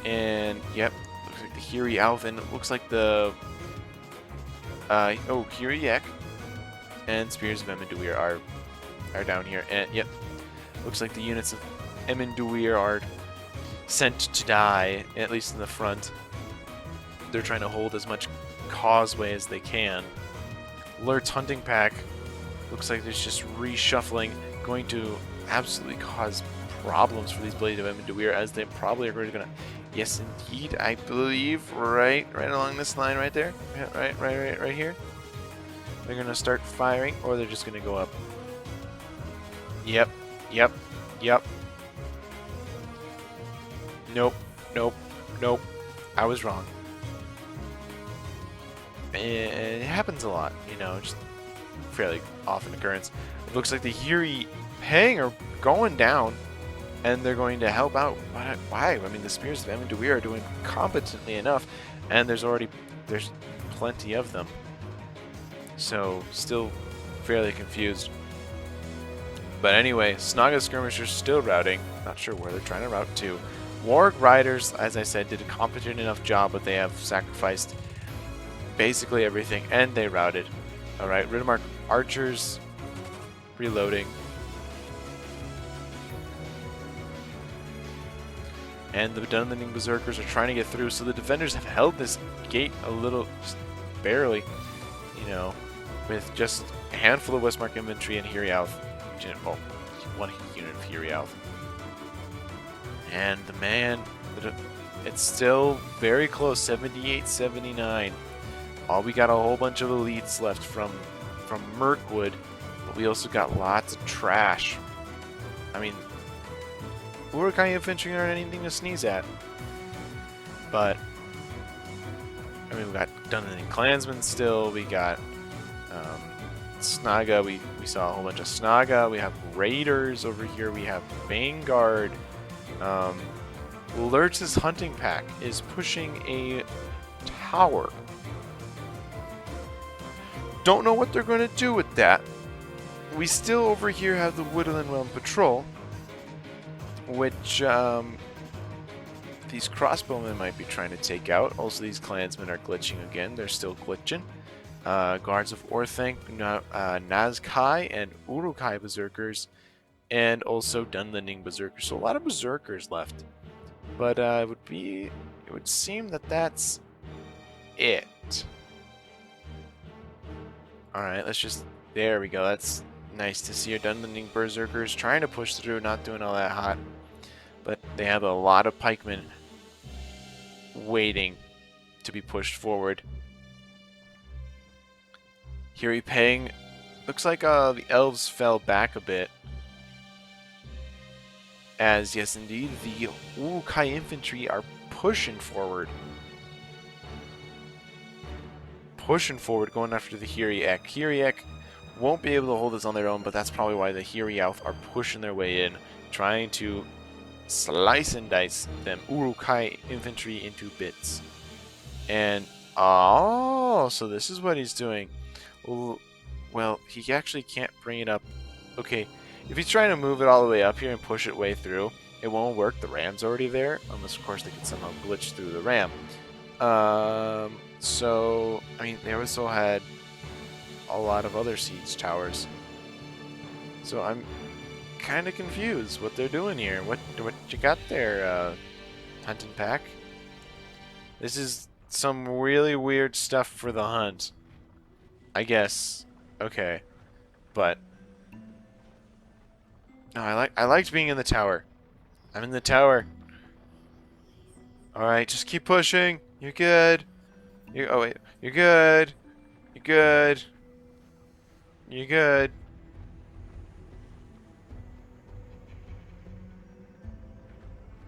And yep, looks like the Hiri Alf, and it looks like the Hiri Ek and Spears of Emenduir are down here. And yep, looks like the units of Emenduir are sent to die, at least in the front. They're trying to hold as much causeway as they can. Lurt's hunting pack looks like there's just reshuffling, going to absolutely cause problems for these Blades of Emenduir, as they probably are going to... Yes, indeed, I believe, right along this line right there. Yeah, right here. They're going to start firing, or they're just going to go up. Yep. Nope. I was wrong. It happens a lot, you know, just fairly often occurrence. It looks like the Yuri Pang are going down, and they're going to help out. Why? I mean, the Spears of Amenduir are doing competently enough, and there's plenty of them. So, still fairly confused. But anyway, Snaga skirmishers still routing. Not sure where they're trying to route to. Warg Riders, as I said, did a competent enough job, but they have sacrificed basically everything, and they routed. Alright, Riddermark Archers reloading. And the Dunlending Berserkers are trying to get through, so the defenders have held this gate a little, just barely, you know, with just a handful of Westmark infantry and Hiriauth. Well, one unit of Hiriauth. And the man, it's still very close, 78-79. We got a whole bunch of elites left from Mirkwood, but we also got lots of trash. I mean, Urukai infantry aren't anything to sneeze at. But, I mean, we got Dunlending Clansmen still, we got Snaga, we saw a whole bunch of Snaga, we have Raiders over here, we have Vanguard. Lurtz's hunting pack is pushing a tower. Don't know what they're going to do with that. We still over here have the Woodland Realm Patrol, which these crossbowmen might be trying to take out. Also, these clansmen are glitching again. They're still glitching. Guards of Orthanc, Nazkai, and Urukai Berserkers, and also Dunlending Berserkers. So a lot of Berserkers left. But it would seem that that's it. Alright, let's just... There we go. That's nice to see our Dunlending Berserkers trying to push through, not doing all that hot. But they have a lot of pikemen waiting to be pushed forward. Hiri Pang. Looks like the elves fell back a bit. As, yes indeed, the Urukai infantry are pushing forward. Pushing forward, going after the Hiriek. Hiriek won't be able to hold this on their own, but that's probably why the Hiriauth are pushing their way in, trying to slice and dice them Urukai infantry into bits. And, oh, so this is what he's doing. Well, he actually can't bring it up. Okay, if he's trying to move it all the way up here and push it way through, it won't work. The ram's already there, unless, of course, they can somehow glitch through the ram. So, I mean, they also had a lot of other siege towers. So I'm kind of confused what they're doing here. What you got there, hunting pack? This is some really weird stuff for the hunt, I guess. Okay, but no, I liked being in the tower. I'm in the tower. All right, just keep pushing. You're good. Oh wait, you're good. You're good. You're good.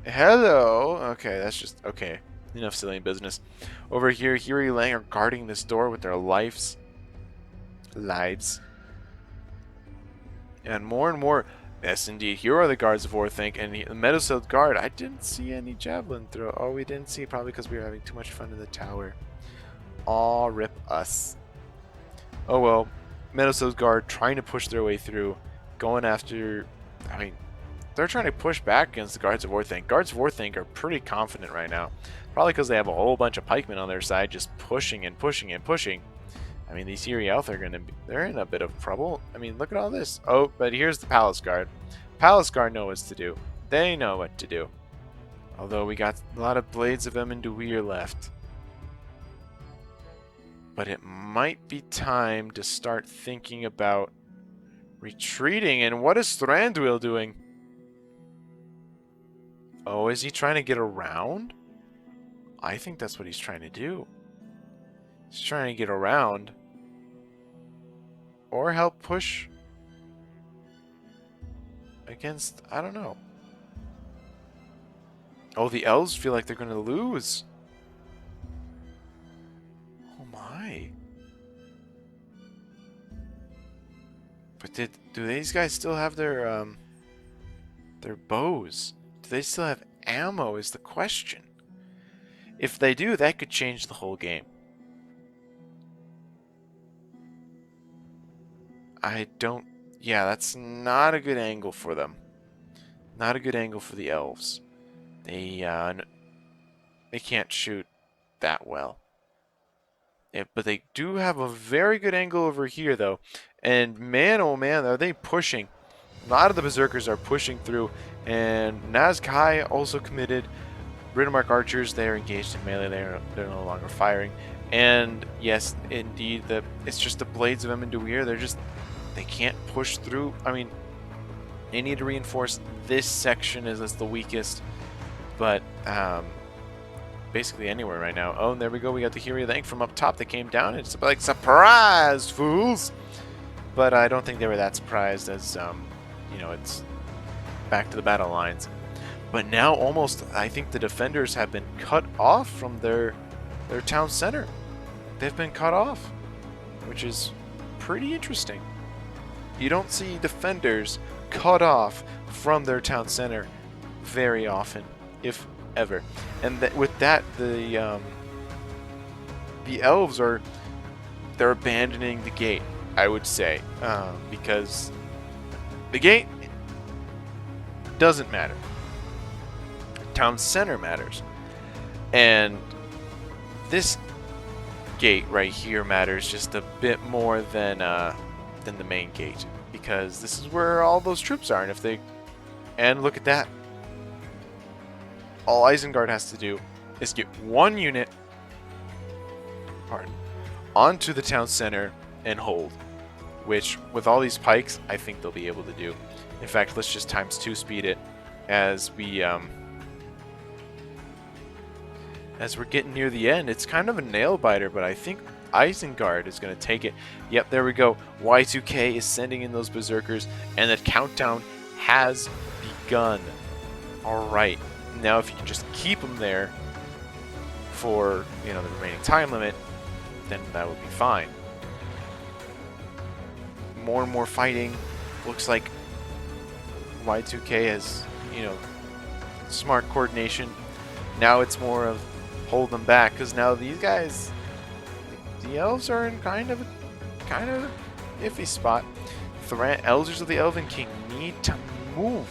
Hello. Okay, that's just okay. Enough silly business. Over here, Hiri Lang are guarding this door with their lives. And more. Yes, indeed. Here are the guards of Orthanc, and the Meadowseld guard. I didn't see any javelin throw. Oh, we didn't see. Probably because we were having too much fun in the tower. Aw, rip us. Oh well. Meadowseld guard trying to push their way through, going after. I mean, they're trying to push back against the guards of Orthanc. Guards of Orthanc are pretty confident right now, probably because they have a whole bunch of pikemen on their side, just pushing and pushing and pushing. I mean, these Hiriauth are they're in a bit of trouble. I mean, look at all this. Oh, but here's the Palace Guard. Palace Guard know what to do. They know what to do. Although we got a lot of Blades of Amenduir left. But it might be time to start thinking about retreating. And what is Thranduil doing? Oh, is he trying to get around? I think that's what he's trying to do. He's trying to get around. Or help push against, I don't know. Oh, the elves feel like they're going to lose. Oh my. Do these guys still have their bows? Do they still have ammo is the question. If they do, that could change the whole game. I don't... Yeah, that's not a good angle for them. Not a good angle for the elves. They can't shoot that well. But they do have a very good angle over here, though. And man, oh man, are they pushing. A lot of the Berserkers are pushing through. And Nazkai also committed. Riddermark archers, they are engaged in melee. They're no longer firing. And yes, indeed, it's just the Blades of Emenduir. They can't push through. I mean, they need to reinforce this section as the weakest. But basically anywhere right now. Oh, and there we go. We got the hero thing from up top that came down. It's like, surprise, fools! But I don't think they were that surprised as, you know, it's back to the battle lines. But now almost, I think the defenders have been cut off from their town center. They've been cut off, which is pretty interesting. You don't see defenders cut off from their town center very often, if ever. And with that, the elves they're abandoning the gate, I would say, because the gate doesn't matter. Town center matters, and this gate right here matters just a bit more than the main gate, because this is where all those troops are. And look at that. All Isengard has to do is get one unit, onto the town center and hold, which with all these pikes, I think they'll be able to do. In fact, let's just ×2 speed it as we're getting near the end. It's kind of a nail biter, but I think Isengard is going to take it. Yep, there we go. Y2K is sending in those Berserkers, and the countdown has begun. All right. Now, if you can just keep them there for, you know, the remaining time limit, then that would be fine. More and more fighting. Looks like Y2K has, you know, smart coordination. Now it's more of hold them back, because now these guys, the elves are in kind of a iffy spot. Elders of the Elven King need to move.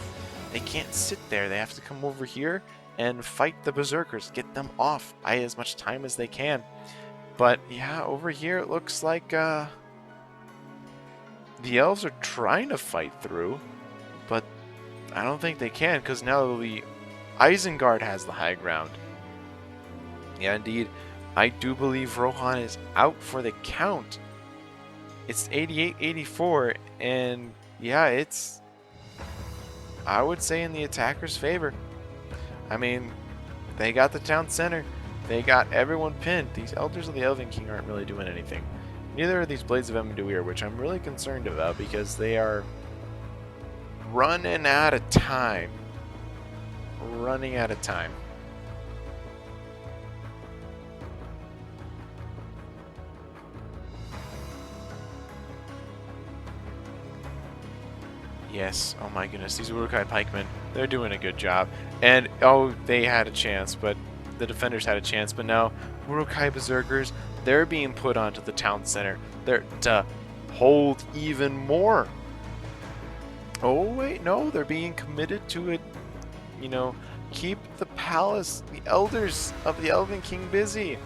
They can't sit there. They have to come over here and fight the Berserkers, get them off, buy as much time as they can. But yeah, over here it looks like the elves are trying to fight through, but I don't think they can, because now the Isengard has the high ground. Yeah, indeed. I do believe Rohan is out for the count. It's 88-84, and yeah, it's, I would say, in the attacker's favor. I mean, they got the town center. They got everyone pinned. These Elders of the Elven King aren't really doing anything. Neither are these Blades of Emenduir, which I'm really concerned about, because they are running out of time. Running out of time. Yes, oh my goodness, these Urukai pikemen, they're doing a good job. And, oh, they had a chance, but the defenders had a chance. But now, Urukai Berserkers, they're being put onto the town center. They're to hold even more. Oh, wait, no, they're being committed to it. You know, keep the palace, the elders of the Elven King busy.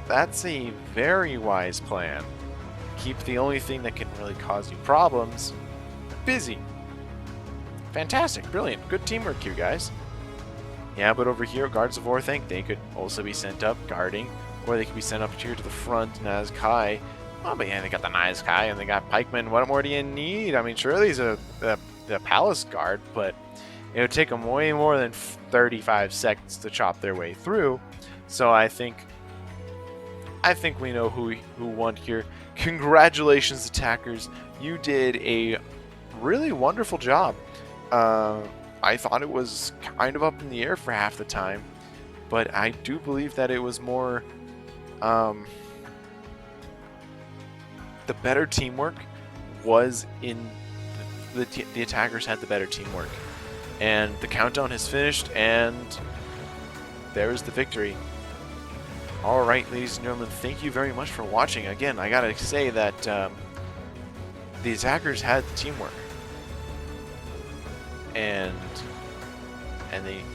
That's a very wise plan. Keep the only thing that can really cause you problems busy. Fantastic, brilliant, good teamwork here, guys. Yeah, but over here, Guards of Orthanc, they could also be sent up guarding, or they could be sent up here to the front. Nazkai. Oh, but yeah, they got the Nazkai and they got pikemen. What more do you need? I mean, surely he's the palace guard, but it would take them way more than 35 seconds to chop their way through. So I think we know who won here. Congratulations, attackers. You did a really wonderful job. I thought it was kind of up in the air for half the time, but I do believe that it was more the better teamwork was in the attackers had the better teamwork. And the countdown has finished, and there's the victory. Alright, ladies and gentlemen, thank you very much for watching. Again, I gotta say that the attackers had the teamwork. And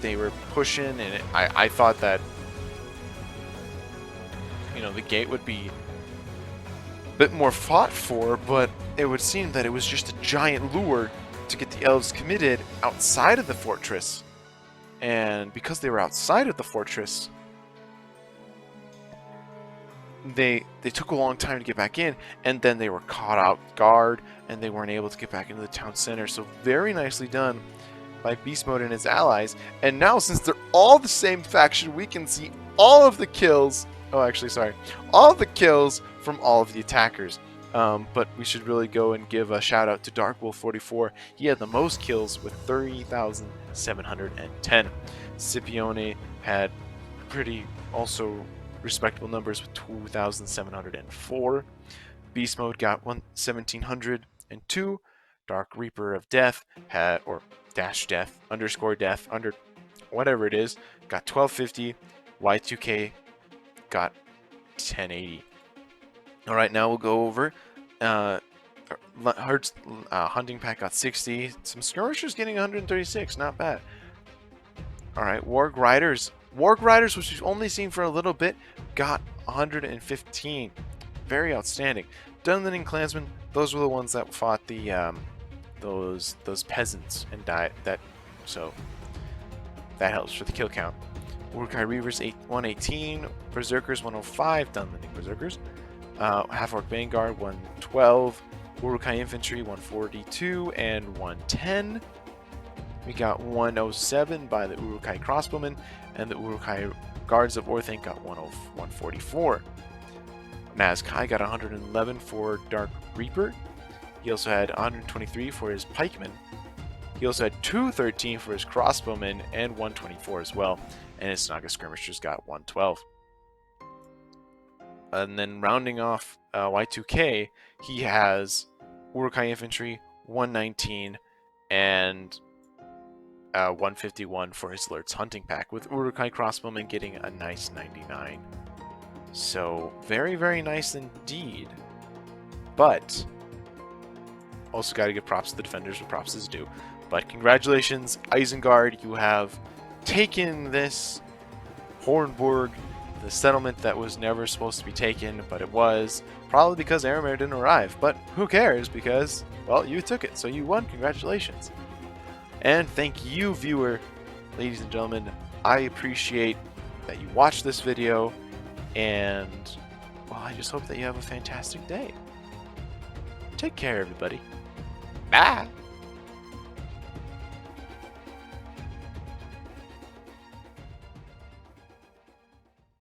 they were pushing, and I thought that, you know, the gate would be a bit more fought for, but it would seem that it was just a giant lure to get the elves committed outside of the fortress. And because they were outside of the fortress, they took a long time to get back in, and then they were caught out guard, and they weren't able to get back into the town center. So very nicely done by BeastMode and his allies. And now, since they're all the same faction, we can see all of the kills. Oh, actually, sorry, all of the kills from all of the attackers. But we should really go and give a shout out to Darkwolf44. He had the most kills with 30,710. Scipione had pretty also respectable numbers with 2,704. Beast Mode got 1,702. Dark Reaper of Death had, or dash death, underscore death, under whatever it is, got 1250. Y2K got 1080. Alright, now we'll go over Hunting Pack got 60. Some Skirmishers getting 136, not bad. Alright, Warg Riders, which we've only seen for a little bit, got 115. Very outstanding. Dunlending Clansmen, those were the ones that fought the those peasants and died. So that helps for the kill count. Uruk-hai Reavers 118, Berserkers 105, Dunlending Berserkers. Half-Orc Vanguard 112, Uruk-hai Infantry 142 and 110. We got 107 by the Uruk-hai Crossbowmen, and the Uruk-hai Guards of Orthanc got 144. Nazkai got 111 for Dark Reaper. He also had 123 for his Pikemen. He also had 213 for his Crossbowmen and 124 as well. And his Naga Skirmishers got 112. And then rounding off Y2K, he has Uruk-hai Infantry 119 and 151 for his Lurtz Hunting Pack, with Uruk-hai Crossbowmen getting a nice 99. So very, very nice indeed. But also got to give props to the defenders where props is due. But congratulations, Isengard, you have taken this Hornburg, the settlement that was never supposed to be taken, but it was, probably because Aramir didn't arrive. But who cares, because, well, you took it, so you won. Congratulations. And thank you, viewer, ladies and gentlemen. I appreciate that you watched this video, and, well, I just hope that you have a fantastic day. Take care, everybody. Bye!